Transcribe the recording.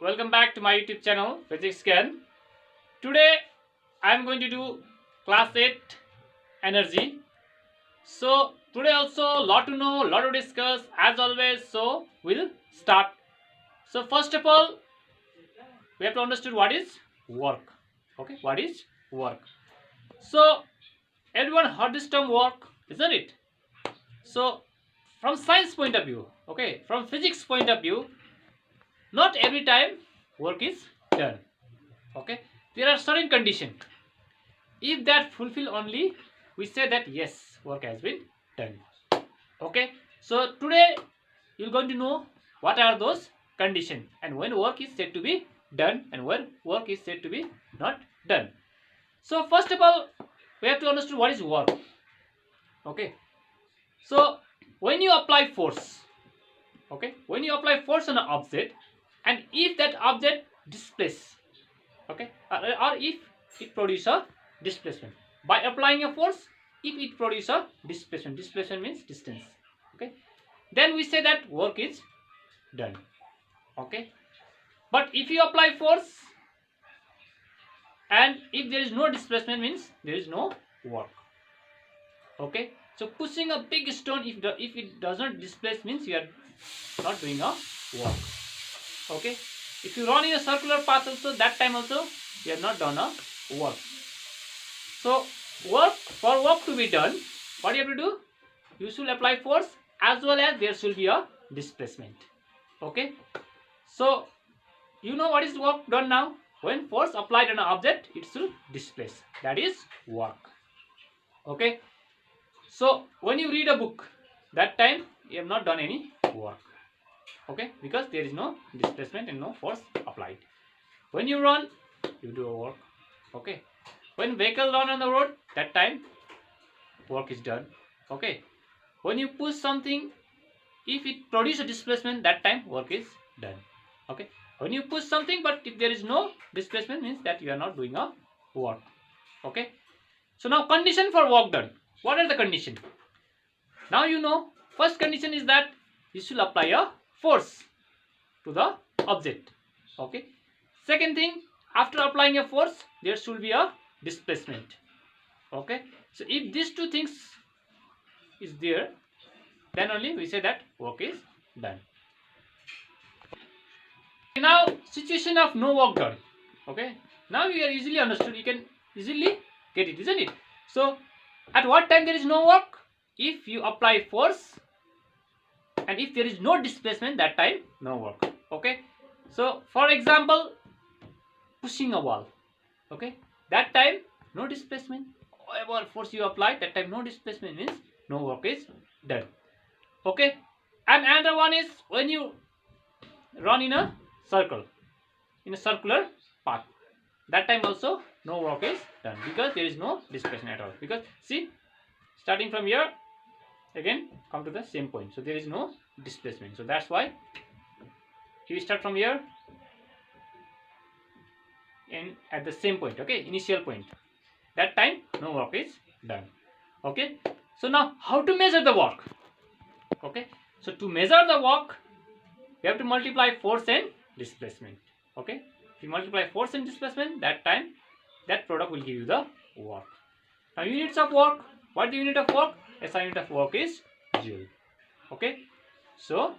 welcome back to my YouTube channel Physics Can. Today I am going to do class 8 energy. So today also lot to know, lot to discuss as always. So we'll start. So first of all, we have to understand what is work. Okay, what is work? So everyone heard this term work, isn't it? So from science point of view, okay, from physics point of view, not every time work is done. Okay, there are certain conditions. If that fulfill only, we say that yes, work has been done. Okay, so today you're going to know what are those conditions and when work is said to be done and when work is said to be not done. So first of all, we have to understand what is work. Okay, so when you apply force, okay, when you apply force on an object, and if that object displaces, okay, or if it produces a displacement by applying a force, if it produces a displacement means distance, okay, then we say that work is done. Okay, but if you apply force and if there is no displacement means there is no work. Okay, so pushing a big stone, if it does not displace means you are not doing a work. Okay, if you run in a circular path also, that time also you have not done a work. So for work to be done, what you have to do, you should apply force as well as there should be a displacement. Okay, so you know what is work done now. When force applied on an object, it should displace, that is work. Okay, so when you read a book, that time you have not done any work. Okay, because there is no displacement and no force applied. When you run, you do a work. Okay, when vehicle run on the road, that time work is done. Okay, when you push something, if it produces a displacement, that time work is done. Okay, when you push something but if there is no displacement means that you are not doing a work. Okay, so now condition for work done. What are the condition? Now you know, first condition is that you should apply a force to the object. Okay, second thing, after applying a force there should be a displacement. Okay, so if these two things is there, then only we say that work is done. Now situation of no work done. Okay, now you are easily understood, you can easily get it, isn't it? So at what time there is no work? If you apply force and if there is no displacement, that time no work. Okay, so for example, pushing a wall. Okay, that time no displacement. Whatever force you apply, that time no displacement means no work is done. Okay, and another one is when you run in a circle, in a circular path, that time also no work is done because there is no displacement at all. Because see, starting from here again come to the same point, so there is no displacement. So that's why you start from here and at the same point, okay, initial point, that time no work is done. Okay, so now how to measure the work? Okay, so to measure the work, you have to multiply force and displacement. Okay, if you multiply force and displacement, that time that product will give you the work. Now units of work, what is the unit of work? SI unit of work is joule. Okay, so